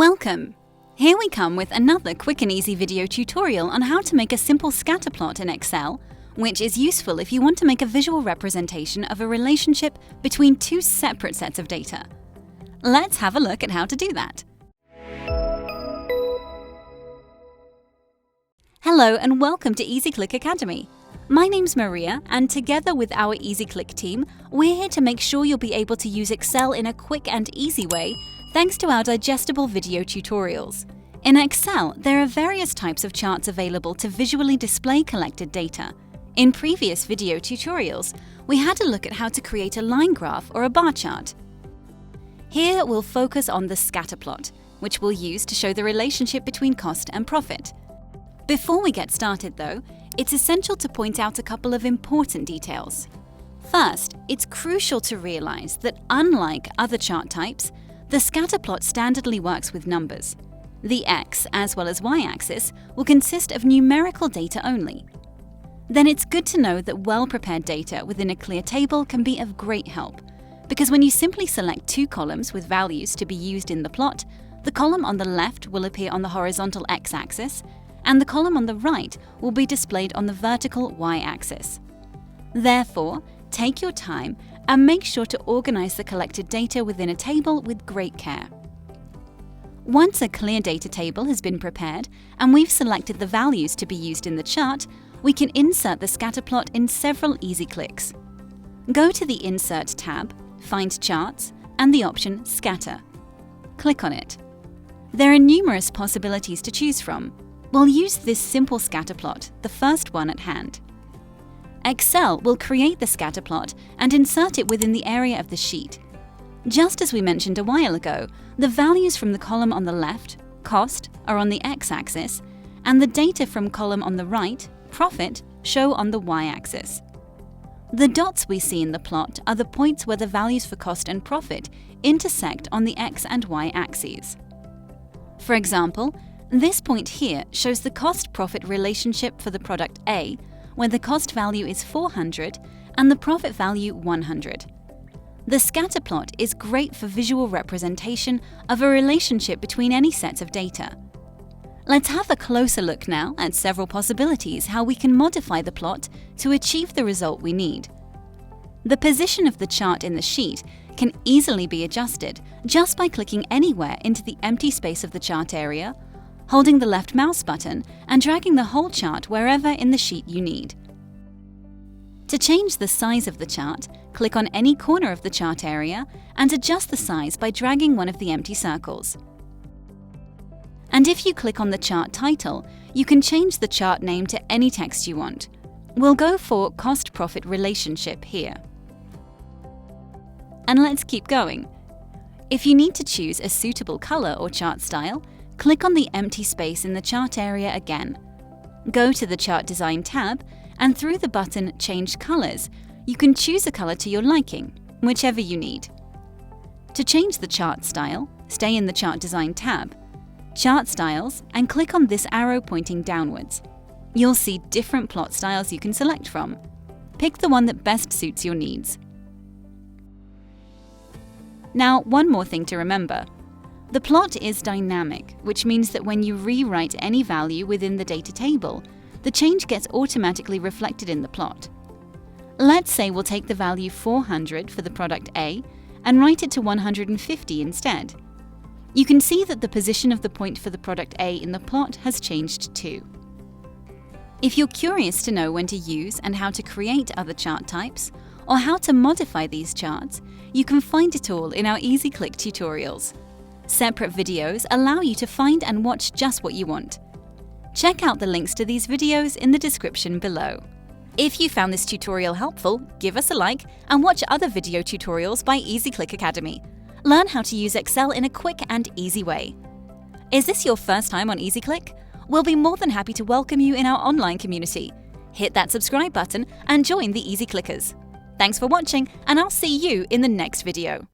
Welcome! Here we come with another quick and easy video tutorial on how to make a simple scatter plot in Excel, which is useful if you want to make a visual representation of a relationship between two separate sets of data. Let's have a look at how to do that. Hello and welcome to EasyClick Academy. My name's Maria, and together with our EasyClick team, we're here to make sure you'll be able to use Excel in a quick and easy way thanks to our digestible video tutorials. In Excel, there are various types of charts available to visually display collected data. In previous video tutorials, we had a look at how to create a line graph or a bar chart. Here we'll focus on the scatter plot, which we'll use to show the relationship between cost and profit. Before we get started though, it's essential to point out a couple of important details. First, it's crucial to realize that unlike other chart types, the scatter plot standardly works with numbers. The X as well as Y-axis will consist of numerical data only. Then it's good to know that well-prepared data within a clear table can be of great help, because when you simply select two columns with values to be used in the plot, the column on the left will appear on the horizontal X-axis, and the column on the right will be displayed on the vertical Y-axis. Therefore, take your time and make sure to organize the collected data within a table with great care. Once a clear data table has been prepared and we've selected the values to be used in the chart, we can insert the scatter plot in several easy clicks. Go to the Insert tab, find Charts, and the option Scatter. Click on it. There are numerous possibilities to choose from. We'll use this simple scatter plot, the first one at hand. Excel will create the scatter plot and insert it within the area of the sheet. Just as we mentioned a while ago, the values from the column on the left, cost, are on the X-axis, and the data from column on the right, profit, show on the Y-axis. The dots we see in the plot are the points where the values for cost and profit intersect on the X and Y axes. For example, this point here shows the cost-profit relationship for the product A, where the cost value is 400 and the profit value 100. The scatter plot is great for visual representation of a relationship between any sets of data. Let's have a closer look now at several possibilities how we can modify the plot to achieve the result we need. The position of the chart in the sheet can easily be adjusted just by clicking anywhere into the empty space of the chart area, holding the left mouse button and dragging the whole chart wherever in the sheet you need. To change the size of the chart, click on any corner of the chart area and adjust the size by dragging one of the empty circles. And if you click on the chart title, you can change the chart name to any text you want. We'll go for Cost-Profit Relationship here. And let's keep going. If you need to choose a suitable color or chart style, click on the empty space in the chart area again. Go to the Chart Design tab, and through the button Change Colors, you can choose a color to your liking, whichever you need. To change the chart style, stay in the Chart Design tab, Chart Styles, and click on this arrow pointing downwards. You'll see different plot styles you can select from. Pick the one that best suits your needs. Now, one more thing to remember. The plot is dynamic, which means that when you rewrite any value within the data table, the change gets automatically reflected in the plot. Let's say we'll take the value 400 for the product A and write it to 150 instead. You can see that the position of the point for the product A in the plot has changed too. If you're curious to know when to use and how to create other chart types, or how to modify these charts, you can find it all in our EasyClick tutorials. Separate videos allow you to find and watch just what you want. Check out the links to these videos in the description below. If you found this tutorial helpful, give us a like and watch other video tutorials by EasyClick Academy. Learn how to use Excel in a quick and easy way. Is this your first time on EasyClick? We'll be more than happy to welcome you in our online community. Hit that subscribe button and join the EasyClickers. Thanks for watching, and I'll see you in the next video.